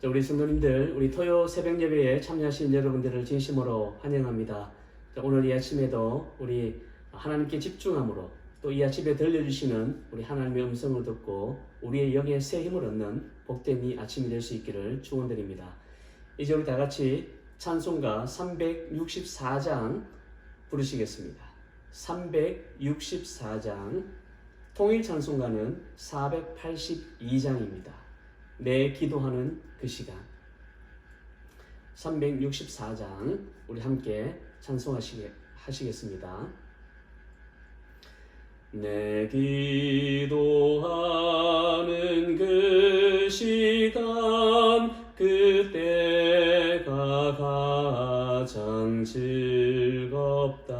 우리 성도님들, 우리 토요 새벽 예배에 참여하신 여러분들을 진심으로 환영합니다. 오늘 이 아침에도 우리 하나님께 집중함으로 또 이 아침에 들려주시는 우리 하나님의 음성을 듣고 우리의 영에 새 힘을 얻는 복된 이 아침이 될 수 있기를 축원드립니다. 이제 우리 다 같이 찬송가 364장 부르시겠습니다. 364장, 통일 찬송가는 482장입니다. 내 기도하는 그 시간. 364장 우리 함께 찬송하시겠습니다. 내 기도하는 그 시간, 그때가 가장 즐겁다.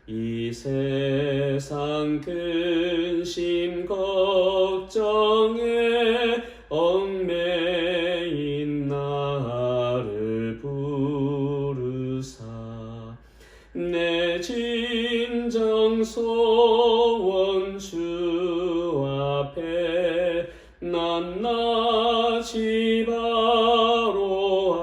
이 세상 근심 걱정에 얽매인 나를 부르사 내 진정 소원 주 앞에 낱낱이 바로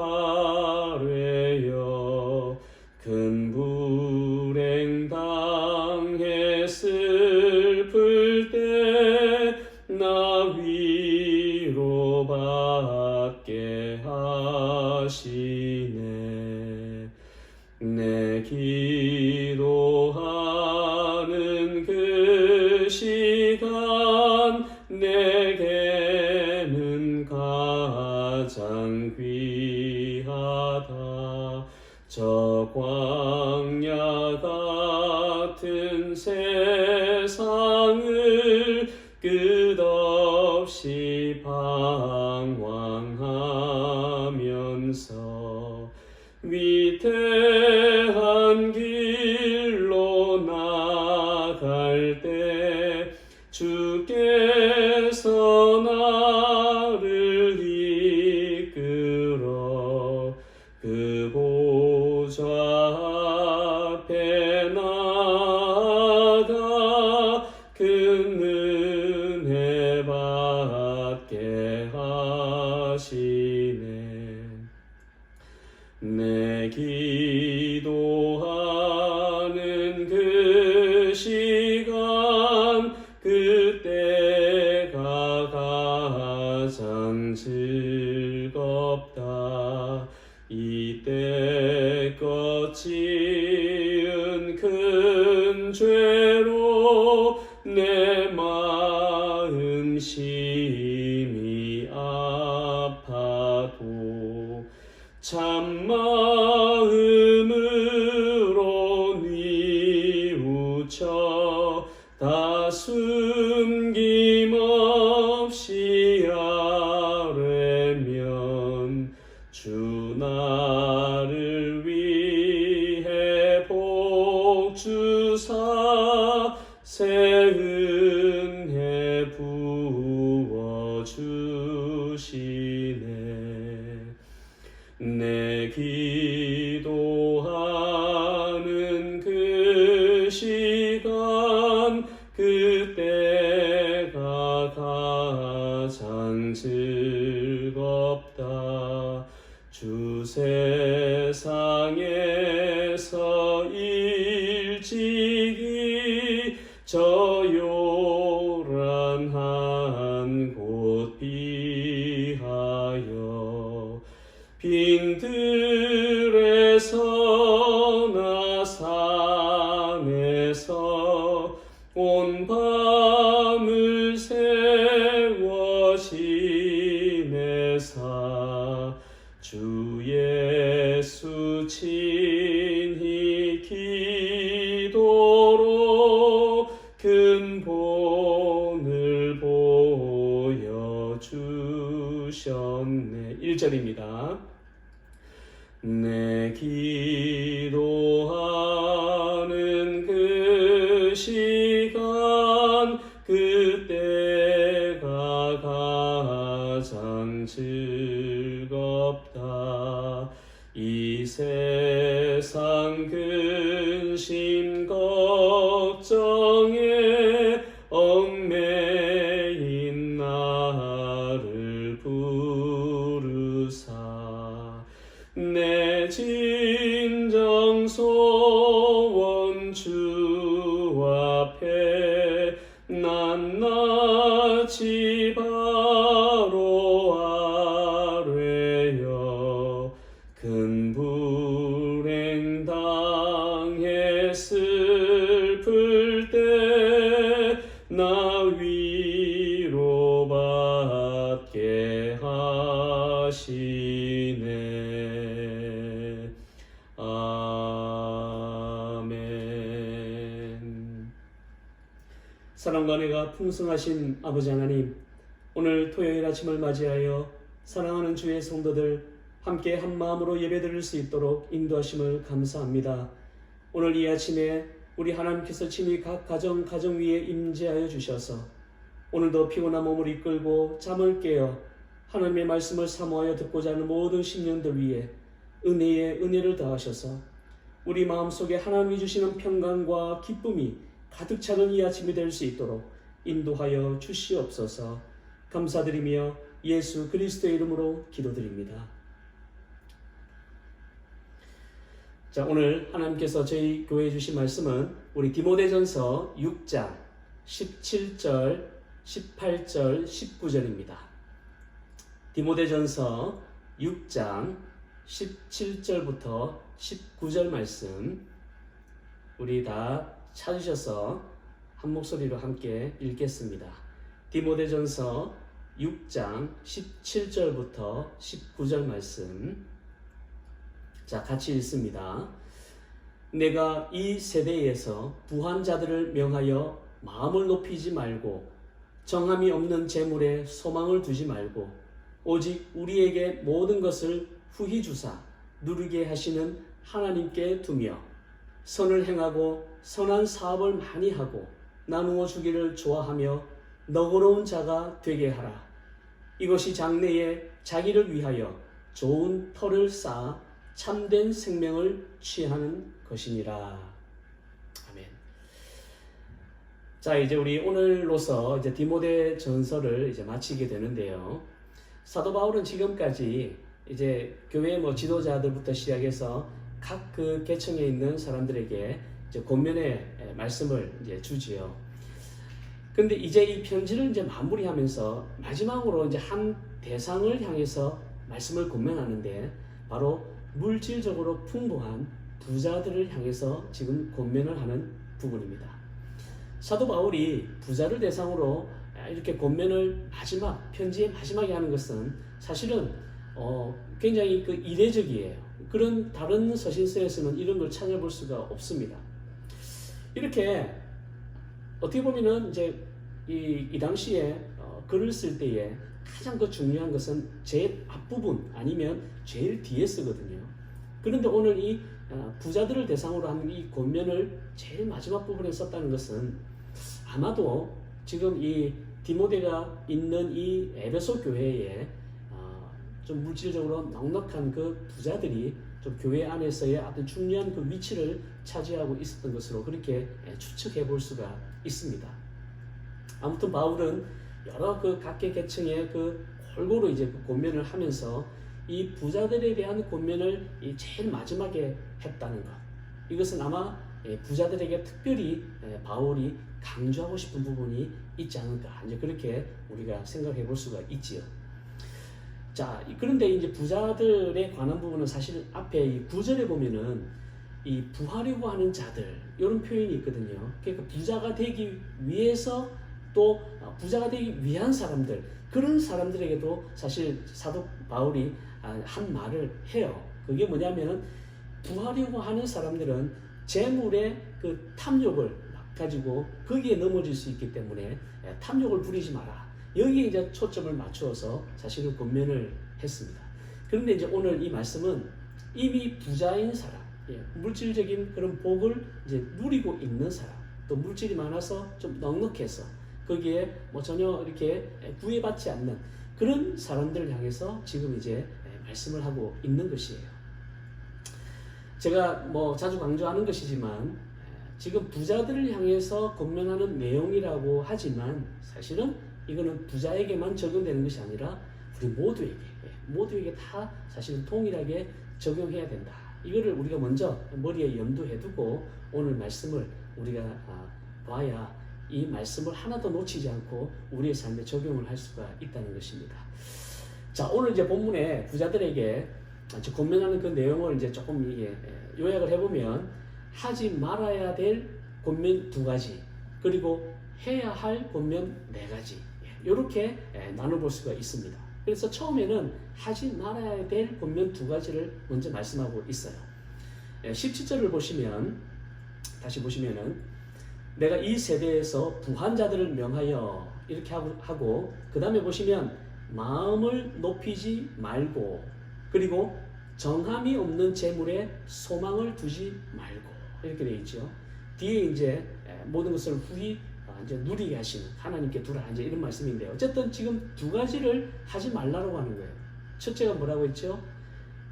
아뢰어 큰 불행 당해 슬플 때 나 위로받게 하시네. 내 기도하는 그 시간 내게는 가장 귀하다. 저 광야 같은 세상을 끝없이 방황하면서 위태한 길로 나갈 때 주께서 나를 이끌어 그 보좌 앞에 나아가 큰 은혜 받게 하시네. 내 기도하는 그 시간 그때가 가장 즐겁다. 이때껏 지은 큰 죄로 내 마음 심히 아파도 참마음으로 뉘우쳐 다 숨김없이 아뢰면 주 나를 위해 복 주사 새 은혜 부어 주시네. 내 기도하는 그 시간 그때가 가장 즐겁다. 주 세상에서 일찍이 저 요란한 곳 피하여 빈들에서나 산에서 온 밤을 세워 지내사 주 예수 친히 기도로 큰 본을 보여주셨네. 1절입니다. 내 기도하는 그 시간 그때가 가장 즐겁다. 이 세상 근심 걱정에 얽매인 나를 부르사 부르사 내 진정 소원 주 앞에 낱낱이 바로 아뢰어 큰 불행 당해 슬플 때 나 위로받게 하시네. 아멘. 사랑과 은혜가 풍성하신 아버지 하나님, 오늘 토요일 아침을 맞이하여 사랑하는 주의 성도들 함께 한 마음으로 예배드릴 수 있도록 인도하심을 감사합니다. 오늘 이 아침에 우리 하나님께서 친히 각 가정 위에 임재하여 주셔서 오늘도 피곤한 몸을 이끌고 잠을 깨어 하나님의 말씀을 사모하여 듣고자 하는 모든 심령들 위에 은혜에 은혜를 더하셔서 우리 마음속에 하나님이 주시는 평강과 기쁨이 가득 차는 이 아침이 될 수 있도록 인도하여 주시옵소서. 감사드리며 예수 그리스도의 이름으로 기도드립니다. 자, 오늘 하나님께서 저희 교회에 주신 말씀은 우리 디모데전서 6장 17절, 18절, 19절입니다. 디모데전서 6장 17절부터 19절 말씀 우리 다 찾으셔서 한 목소리로 함께 읽겠습니다. 디모데전서 6장 17절부터 19절 말씀 자, 같이 읽습니다. 내가 이 세대에서 부한 자들을 명하여 마음을 높이지 말고 정함이 없는 재물에 소망을 두지 말고 오직 우리에게 모든 것을 후히 주사 누리게 하시는 하나님께 두며 선을 행하고 선한 사업을 많이 하고 나누어 주기를 좋아하며 너그러운 자가 되게 하라. 이것이 장래에 자기를 위하여 좋은 터를 쌓아 참된 생명을 취하는 것이니라. 아멘. 자, 이제 우리 오늘로서 이제 디모데 전서를 이제 마치게 되는데요. 사도 바울은 지금까지 이제 교회 지도자들부터 시작해서 각 그 계층에 있는 사람들에게 이제 권면의 말씀을 이제 주지요. 근데 이제 이 편지를 이제 마무리하면서 마지막으로 이제 한 대상을 향해서 말씀을 권면하는데 바로 물질적으로 풍부한 부자들을 향해서 지금 권면을 하는 부분입니다. 사도 바울이 부자를 대상으로 이렇게 권면을 편지의 마지막에 하는 것은 사실은 굉장히 이례적이에요. 그런 다른 서신서에서는 이런 걸 찾아볼 수가 없습니다. 이렇게 어떻게 보면은 이제 이 당시에 글을 쓸 때에 가장 중요한 것은 제일 앞부분 아니면 제일 뒤에 쓰거든요. 그런데 오늘 이 부자들을 대상으로 하는 이 권면을 제일 마지막 부분에 썼다는 것은 아마도 지금 이 디모데가 있는 이 에베소 교회에 좀 물질적으로 넉넉한 그 부자들이 좀 교회 안에서의 아주 중요한 그 위치를 차지하고 있었던 것으로 그렇게 추측해 볼 수가 있습니다. 아무튼 바울은 여러 그 각계 계층의 그 골고루 이제 그 권면을 하면서 이 부자들에 대한 권면을 제일 마지막에 했다는 것. 이것은 아마 부자들에게 특별히 바울이 강조하고 싶은 부분이 있지 않을까. 이제 그렇게 우리가 생각해 볼 수가 있지요. 자, 그런데 이제 부자들에 관한 부분은 사실 앞에 이 9절에 보면은 이 부하려고 하는 자들 이런 표현이 있거든요. 그러니까 부자가 되기 위해서 또 부자가 되기 위한 사람들 그런 사람들에게도 사실 사도 바울이 한 말을 해요. 그게 뭐냐면은 부하려고 하는 사람들은 재물의 그 탐욕을 가지고 거기에 넘어질 수 있기 때문에 탐욕을 부리지 마라. 여기에 이제 초점을 맞추어서 사실은 권면을 했습니다. 그런데 이제 오늘 이 말씀은 이미 부자인 사람, 물질적인 그런 복을 이제 누리고 있는 사람, 또 물질이 많아서 좀 넉넉해서 거기에 전혀 이렇게 구애받지 않는 그런 사람들을 향해서 지금 이제 말씀을 하고 있는 것이에요. 제가 자주 강조하는 것이지만 지금 부자들을 향해서 권면하는 내용이라고 하지만 사실은 이거는 부자에게만 적용되는 것이 아니라 우리 모두에게 다 사실은 동일하게 적용해야 된다. 이거를 우리가 먼저 머리에 염두해 두고 오늘 말씀을 우리가 봐야 이 말씀을 하나도 놓치지 않고 우리의 삶에 적용을 할 수가 있다는 것입니다. 자, 오늘 이제 본문에 부자들에게 권면하는 그 내용을 이제 조금 이게 요약을 해보면 하지 말아야 될 권면 2가지, 그리고 해야 할 권면 4가지, 이렇게 나눠볼 수가 있습니다. 그래서 처음에는 하지 말아야 될 권면 2가지를 먼저 말씀하고 있어요. 17절을 보시면, 다시 보시면은 내가 이 세대에서 부한 자들을 명하여 이렇게 하고 그 다음에 보시면 마음을 높이지 말고, 그리고 정함이 없는 재물에 소망을 두지 말고, 이렇게 되어 있죠. 뒤에 이제 모든 것을 후히 이제 누리게 하시는 하나님께 두라, 이제 이런 말씀인데요. 어쨌든 지금 2가지를 하지 말라고 하는 거예요. 첫째가 뭐라고 했죠?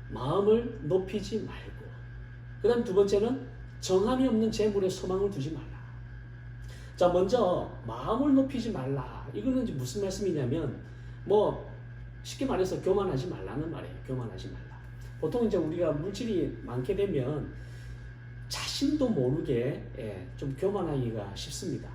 마음을 높이지 말고, 그 다음 2번째는 정함이 없는 재물에 소망을 두지 말라. 자, 먼저 마음을 높이지 말라. 이거는 이제 무슨 말씀이냐면, 쉽게 말해서 교만하지 말라는 말이에요. 교만하지 말라. 보통 이제 우리가 물질이 많게 되면 자신도 모르게 좀 교만하기가 쉽습니다.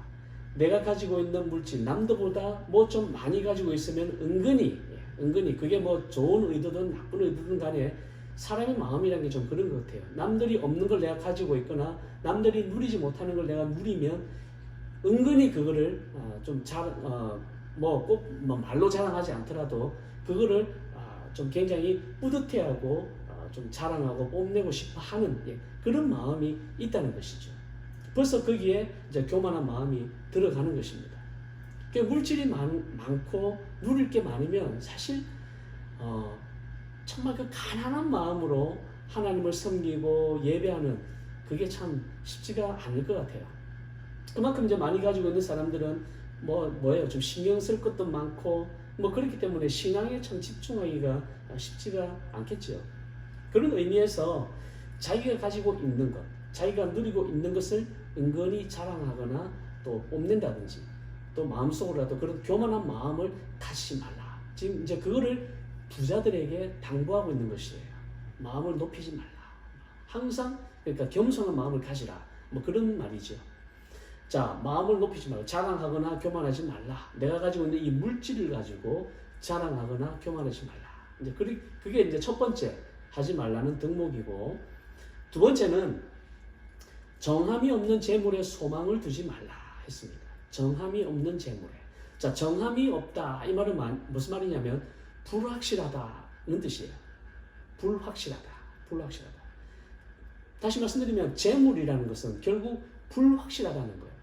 내가 가지고 있는 물질, 남들보다 좀 많이 가지고 있으면 은근히 그게 좋은 의도든 나쁜 의도든 간에 사람의 마음이라는 게 좀 그런 것 같아요. 남들이 없는 걸 내가 가지고 있거나 남들이 누리지 못하는 걸 내가 누리면 은근히 그거를 꼭 말로 자랑하지 않더라도 그거를 좀 굉장히 뿌듯해하고 좀 자랑하고 뽐내고 싶어 하는 그런 마음이 있다는 것이죠. 벌써 거기에 이제 교만한 마음이 들어가는 것입니다. 물질이 많고 누릴 게 많으면 사실 정말 그 가난한 마음으로 하나님을 섬기고 예배하는 그게 참 쉽지가 않을 것 같아요. 그만큼 이제 많이 가지고 있는 사람들은 좀 신경 쓸 것도 많고 그렇기 때문에 신앙에 참 집중하기가 쉽지가 않겠죠. 그런 의미에서 자기가 가지고 있는 것, 자기가 누리고 있는 것을 은근히 자랑하거나 또 뽐낸다든지 또 마음속으로라도 그런 교만한 마음을 가지지 말라. 지금 이제 그거를 부자들에게 당부하고 있는 것이에요. 마음을 높이지 말라. 항상 그러니까 겸손한 마음을 가지라. 그런 말이죠. 자, 마음을 높이지 말고 자랑하거나 교만하지 말라. 내가 가지고 있는 이 물질을 가지고 자랑하거나 교만하지 말라. 이제 그게 이제 첫 번째 하지 말라는 덕목이고, 2번째는 정함이 없는 재물에 소망을 두지 말라 했습니다. 정함이 없는 재물에. 자, 정함이 없다. 이 말은 무슨 말이냐면 불확실하다는 뜻이에요. 불확실하다. 다시 말씀드리면 재물이라는 것은 결국 불확실하다는 거예요.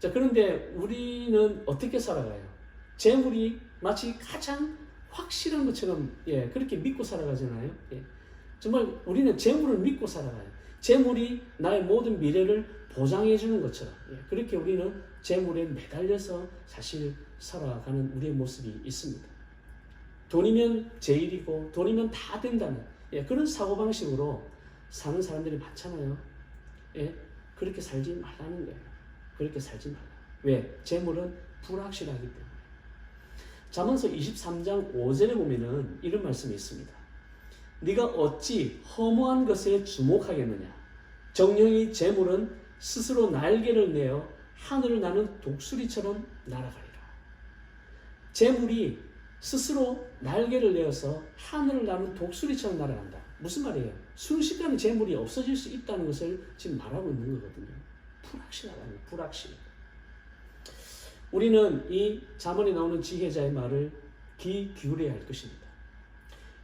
자, 그런데 우리는 어떻게 살아가요? 재물이 마치 가장 확실한 것처럼 그렇게 믿고 살아가잖아요. 정말 우리는 재물을 믿고 살아가요. 재물이 나의 모든 미래를 보장해 주는 것처럼 그렇게 우리는 재물에 매달려서 사실 살아가는 우리의 모습이 있습니다. 돈이면 제일이고 돈이면 다 된다는 그런 사고방식으로 사는 사람들이 많잖아요. 그렇게 살지 말라는 거예요. 그렇게 살지 말라. 왜? 재물은 불확실하기 때문에. 잠언서 23장 5절에 보면은 이런 말씀이 있습니다. 네가 어찌 허무한 것에 주목하겠느냐? 정령이 재물은 스스로 날개를 내어 하늘을 나는 독수리처럼 날아가리라. 재물이 스스로 날개를 내어서 하늘을 나는 독수리처럼 날아간다. 무슨 말이에요? 순식간에 재물이 없어질 수 있다는 것을 지금 말하고 있는 거거든요. 불확실하다는 거예요. 불확실. 우리는 이 잠언에 나오는 지혜자의 말을 귀 기울여야 할 것입니다.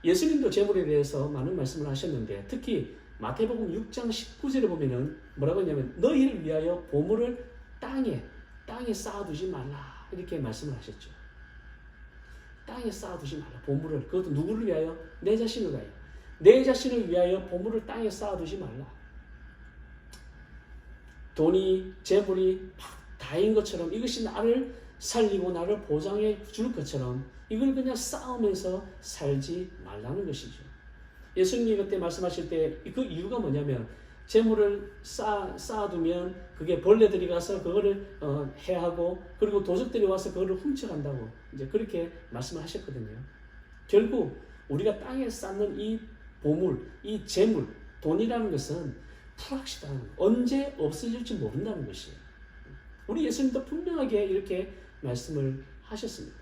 예수님도 재물에 대해서 많은 말씀을 하셨는데 특히 마태복음 6장 19절에 보면은 뭐라고 했냐면 너희를 위하여 보물을 땅에 쌓아두지 말라 이렇게 말씀을 하셨죠. 땅에 쌓아두지 말라. 보물을. 그것도 누구를 위하여? 내 자신을 위하여. 내 자신을 위하여 보물을 땅에 쌓아두지 말라. 돈이 재물이 다인 것처럼 이것이 나를 살리고 나를 보장해 줄 것처럼 이걸 그냥 쌓으면서 살지 말라는 것이죠. 예수님이 그때 말씀하실 때 그 이유가 뭐냐면 재물을 쌓아두면 그게 벌레들이 가서 그거를 해하고 그리고 도적들이 와서 그거를 훔쳐간다고 이제 그렇게 말씀을 하셨거든요. 결국 우리가 땅에 쌓는 이 보물, 이 재물, 돈이라는 것은 불확실한, 언제 없어질지 모른다는 것이에요. 우리 예수님도 분명하게 이렇게 말씀을 하셨습니다.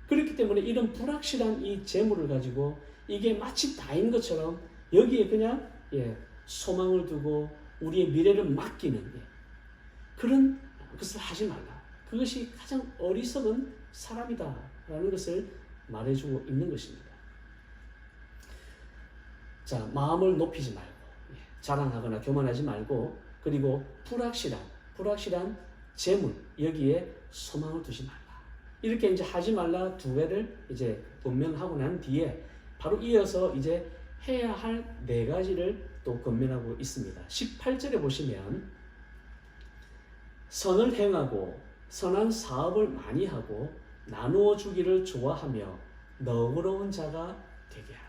그렇기 때문에 이런 불확실한 이 재물을 가지고 이게 마치 다인 것처럼 여기에 그냥 소망을 두고 우리의 미래를 맡기는 그런 것을 하지 말라. 그것이 가장 어리석은 사람이다라는 것을 말해주고 있는 것입니다. 자, 마음을 높이지 말고 자랑하거나 교만하지 말고, 그리고 불확실한 재물, 여기에 소망을 두지 말라. 이렇게 이제 하지 말라 두 개를 이제 권면하고 난 뒤에 바로 이어서 이제 해야 할 네 가지를 또 권면하고 있습니다. 18절에 보시면 선을 행하고 선한 사업을 많이 하고 나누어 주기를 좋아하며 너그러운 자가 되게 하라.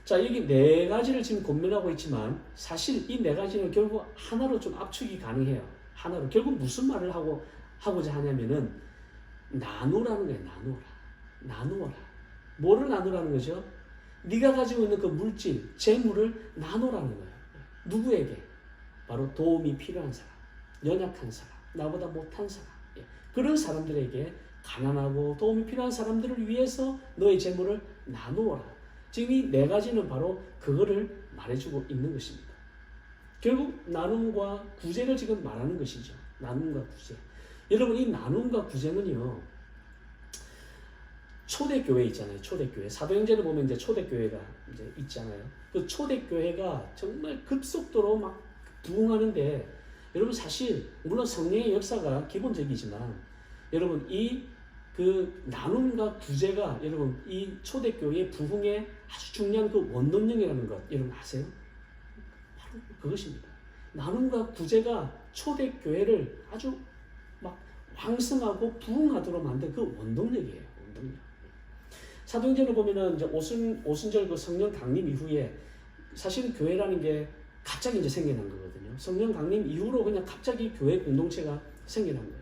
자, 여기 네 가지를 지금 권면하고 있지만 사실 이 네 가지는 결국 하나로 좀 압축이 가능해요. 하나로. 결국 무슨 말을 하고자 하냐면은 나누라는 거예요. 나누어라. 뭐를 나누라는 거죠? 네가 가지고 있는 그 물질, 재물을 나누라는 거예요. 누구에게? 바로 도움이 필요한 사람, 연약한 사람, 나보다 못한 사람, 그런 사람들에게, 가난하고 도움이 필요한 사람들을 위해서 너의 재물을 나누어라. 지금 이 네 가지는 바로 그거를 말해주고 있는 것입니다. 결국 나눔과 구제를 지금 말하는 것이죠. 나눔과 구제. 여러분, 이 나눔과 구제는요, 초대교회 있잖아요. 초대교회. 사도행전을 보면 이제 초대교회가 이제 있잖아요. 그 초대교회가 정말 급속도로 막 부흥하는데, 여러분 사실 물론 성령의 역사가 기본적이지만 여러분 그 나눔과 구제가 여러분 이 초대교회의 부흥에 아주 중요한 그 원동력이라는 것 여러분 아세요? 바로 그것입니다. 나눔과 구제가 초대교회를 아주 막 왕성하고 부흥하도록 만든 그 원동력이에요. 원동력. 사도행전을 보면은 이제 오순절 그 성령 강림 이후에 사실은 교회라는 게 갑자기 이제 생겨난 거거든요. 성령 강림 이후로 그냥 갑자기 교회 공동체가 생겨난 거예요.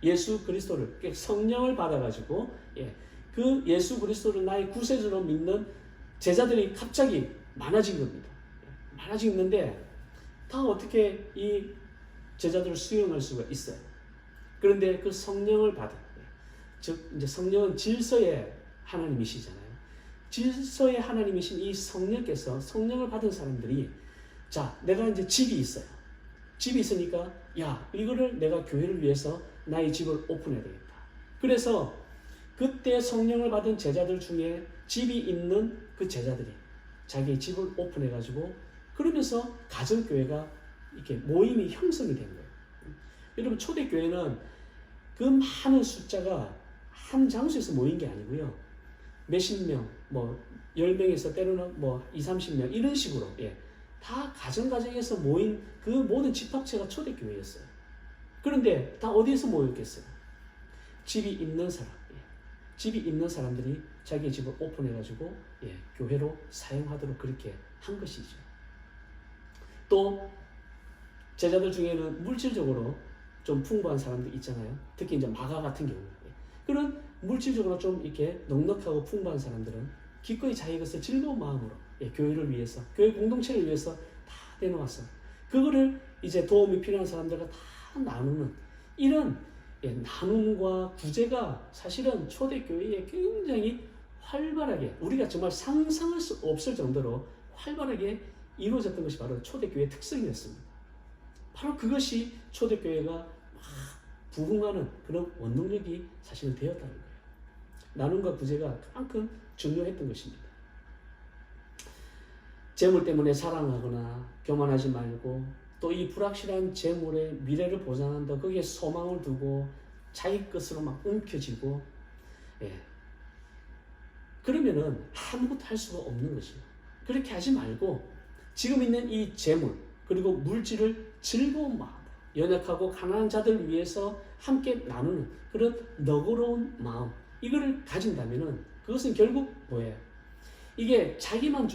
예수 그리스도를, 성령을 받아가지고 그 예수 그리스도를 나의 구세주로 믿는 제자들이 갑자기 많아진 겁니다. 많아지는데 다 어떻게 이 제자들을 수용할 수가 있어요. 그런데 그 성령을 받은, 즉 이제 성령은 질서의 하나님이시잖아요. 질서의 하나님이신 이 성령께서, 성령을 받은 사람들이, 자, 내가 이제 집이 있어요. 집이 있으니까 야, 이거를 내가 교회를 위해서 나의 집을 오픈해야 되겠다. 그래서 그때 성령을 받은 제자들 중에 집이 있는 그 제자들이 자기의 집을 오픈해가지고 그러면서 가정교회가 이렇게 모임이 형성이 된 거예요. 여러분, 초대교회는 그 많은 숫자가 한 장소에서 모인 게 아니고요. 몇십 명, 뭐 10명에서 때로는 뭐 20, 30명 이런 식으로 다 가정에서 모인 그 모든 집합체가 초대교회였어요. 그런데 다 어디에서 모였겠어요? 집이 있는 사람, 집이 있는 사람들이 자기의 집을 오픈해가지고 교회로 사용하도록 그렇게 한 것이죠. 또 제자들 중에는 물질적으로 좀 풍부한 사람들 있잖아요. 특히 이제 마가 같은 경우 그런 물질적으로 좀 이렇게 넉넉하고 풍부한 사람들은 기꺼이 자기 것을 즐거운 마음으로 교회를 위해서, 교회 공동체를 위해서 다 내놓았어. 그거를 이제 도움이 필요한 사람들과 다 나누는 이런 나눔과 구제가 사실은 초대교회에 굉장히 활발하게, 우리가 정말 상상할 수 없을 정도로 활발하게 이루어졌던 것이 바로 초대교회의 특성이었습니다. 바로 그것이 초대교회가 막 부흥하는 그런 원동력이 사실은 되었다는 거예요. 나눔과 구제가 그만큼 중요했던 것입니다. 재물 때문에 자랑하거나 교만하지 말고, 또 이 불확실한 재물의 미래를 보장한다, 거기에 소망을 두고 자기 것으로 막 움켜쥐고 그러면은 아무것도 할 수가 없는 것이에요. 그렇게 하지 말고 지금 있는 이 재물 그리고 물질을 즐거운 마음으로, 연약하고 가난한 자들을 위해서 함께 나누는 그런 너그러운 마음, 이거를 가진다면은 그것은 결국 뭐예요? 이게 자기만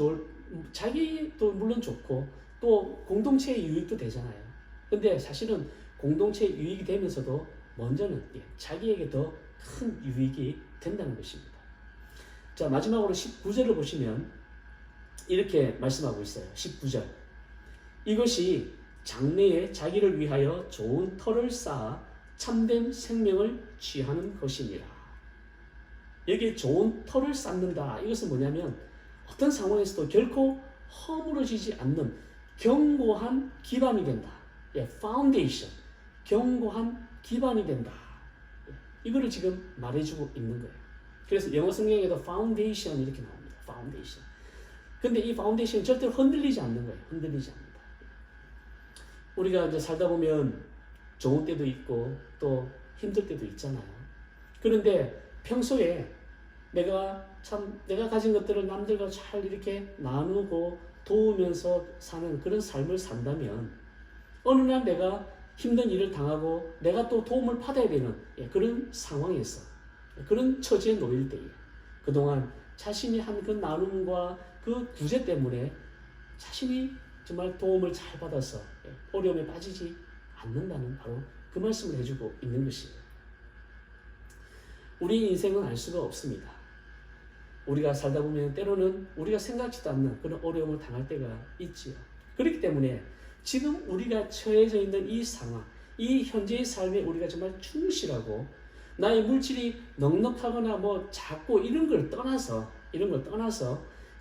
자기도 물론 좋고 또 공동체의 유익도 되잖아요. 근데 사실은 공동체의 유익이 되면서도 먼저는 자기에게 더 큰 유익이 된다는 것입니다. 자, 마지막으로 19절을 보시면 이렇게 말씀하고 있어요. 19절. 이것이 장래에 자기를 위하여 좋은 터를 쌓아 참된 생명을 취하는 것이니라. 여기에 좋은 터를 쌓는다. 이것은 뭐냐면 어떤 상황에서도 결코 허물어지지 않는 견고한 기반이 된다. 파운데이션. 견고한 기반이 된다. 이거를 지금 말해주고 있는 거예요. 그래서 영어 성경에도 파운데이션 이렇게 나옵니다. 파운데이션. 근데 이 파운데이션이 절대로 흔들리지 않는 거예요. 흔들리지 않는다. 우리가 이제 살다 보면 좋은 때도 있고 또 힘들 때도 있잖아요. 그런데 평소에 내가 가진 것들을 남들과 잘 이렇게 나누고 도우면서 사는 그런 삶을 산다면 어느 날 내가 힘든 일을 당하고 내가 또 도움을 받아야 되는 그런 상황에서 그런 처지에 놓일 때에 그동안 자신이 한 그 나눔과 그 구제 때문에 자신이 정말 도움을 잘 받아서 어려움에 빠지지 않는다는 바로 그 말씀을 해주고 있는 것이에요. 우리 인생은 알 수가 없습니다. 우리가 살다 보면 때로는 우리가 생각지도 않는 그런 어려움을 당할 때가 있지요. 그렇기 때문에 지금 우리가 처해져 있는 이 상황, 이 현재의 삶에 우리가 정말 충실하고 나의 물질이 넉넉하거나 뭐 작고 이런 걸 떠나서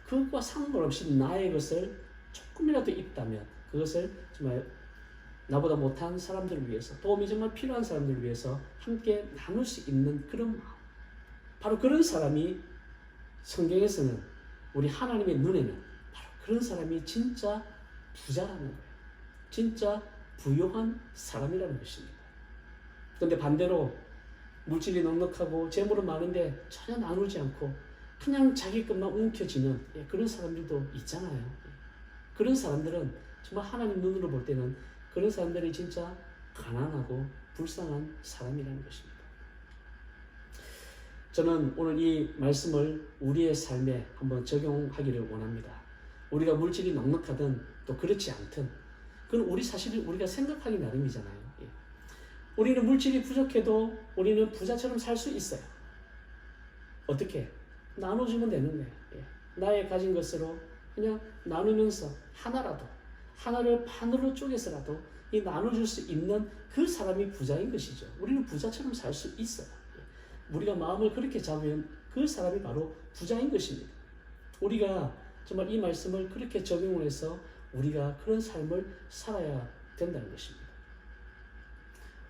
그것과 상관없이 나의 것을 조금이라도 있다면 그것을 정말 나보다 못한 사람들을 위해서 도움이 정말 필요한 사람들을 위해서 함께 나눌 수 있는 그런 마음, 바로 그런 사람이 성경에서는 우리 하나님의 눈에는 바로 그런 사람이 진짜 부자라는 거예요. 진짜 부유한 사람이라는 것입니다. 그런데 반대로 물질이 넉넉하고 재물은 많은데 전혀 나누지 않고 그냥 자기 것만 움켜쥐는 그런 사람들도 있잖아요. 그런 사람들은 정말 하나님 눈으로 볼 때는 그런 사람들이 진짜 가난하고 불쌍한 사람이라는 것입니다. 저는 오늘 이 말씀을 우리의 삶에 한번 적용하기를 원합니다. 우리가 물질이 넉넉하든 또 그렇지 않든 그건 우리가 생각하기 나름이잖아요. 우리는 물질이 부족해도 우리는 부자처럼 살 수 있어요. 어떻게? 나눠주면 되는 거예요. 나의 가진 것으로 그냥 나누면서 하나를 반으로 쪼개서라도 이 나눠줄 수 있는 그 사람이 부자인 것이죠. 우리는 부자처럼 살 수 있어요. 우리가 마음을 그렇게 잡으면 그 사람이 바로 부자인 것입니다. 우리가 정말 이 말씀을 그렇게 적용을 해서 우리가 그런 삶을 살아야 된다는 것입니다.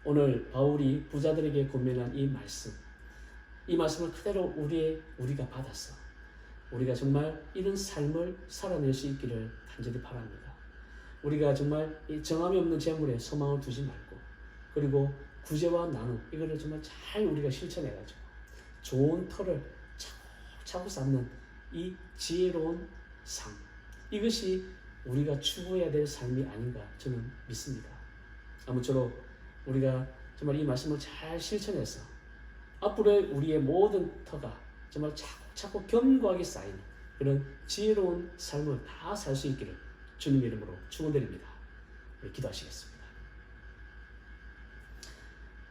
오늘 바울이 부자들에게 권면한 이 말씀을 그대로 우리가 받아서 우리가 정말 이런 삶을 살아낼 수 있기를 간절히 바랍니다. 우리가 정말 이 정함이 없는 재물에 소망을 두지 말고 그리고 구제와 나눔 이거를 정말 잘 우리가 실천해가지고 좋은 터를 차고 쌓는 이 지혜로운 삶 이것이 우리가 추구해야 될 삶이 아닌가 저는 믿습니다. 아무쪼록 우리가 정말 이 말씀을 잘 실천해서 앞으로의 우리의 모든 터가 정말 차곡차곡 견고하게 쌓이는 그런 지혜로운 삶을 다 살 수 있기를 주님의 이름으로 축원드립니다. 우리 기도하시겠습니다.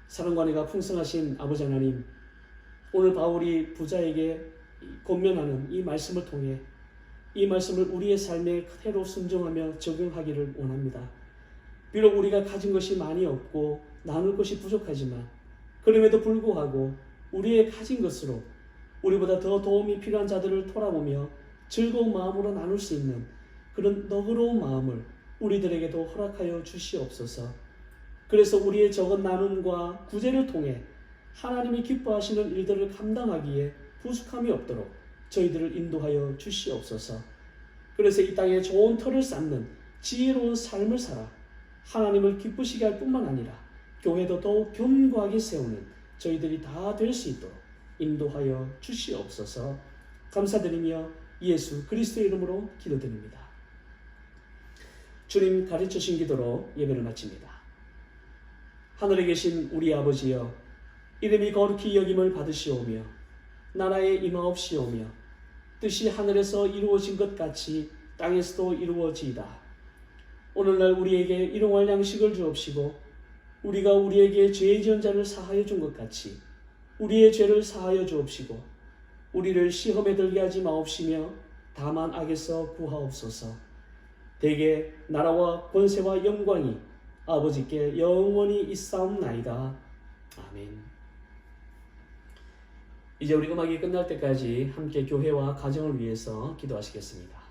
사랑과 은혜가 풍성하신 아버지 하나님, 오늘 바울이 부자에게 권면하는 이 말씀을 통해 이 말씀을 우리의 삶에 그대로 순종하며 적용하기를 원합니다. 비록 우리가 가진 것이 많이 없고 나눌 것이 부족하지만 그럼에도 불구하고 우리의 가진 것으로 우리보다 더 도움이 필요한 자들을 돌아보며 즐거운 마음으로 나눌 수 있는 그런 너그러운 마음을 우리들에게도 허락하여 주시옵소서. 그래서 우리의 적은 나눔과 구제를 통해 하나님이 기뻐하시는 일들을 감당하기에 부족함이 없도록 저희들을 인도하여 주시옵소서. 그래서 이 땅에 좋은 터를 쌓는 지혜로운 삶을 살아 하나님을 기쁘시게 할 뿐만 아니라 교회도 더욱 견고하게 세우는 저희들이 다 될 수 있도록 인도하여 주시옵소서. 감사드리며 예수 그리스도의 이름으로 기도드립니다. 주님 가르쳐주신 기도로 예배를 마칩니다. 하늘에 계신 우리 아버지여, 이름이 거룩히 여김을 받으시오며 나라에 임하옵시오며 뜻이 하늘에서 이루어진 것 같이 땅에서도 이루어지이다. 오늘날 우리에게 일용할 양식을 주옵시고 우리가 우리에게 죄 지은 자를 사하여 준 것 같이 우리의 죄를 사하여 주옵시고 우리를 시험에 들게 하지 마옵시며 다만 악에서 구하옵소서. 대개 나라와 권세와 영광이 아버지께 영원히 있사옵나이다. 아멘. 이제 우리 음악이 끝날 때까지 함께 교회와 가정을 위해서 기도하시겠습니다.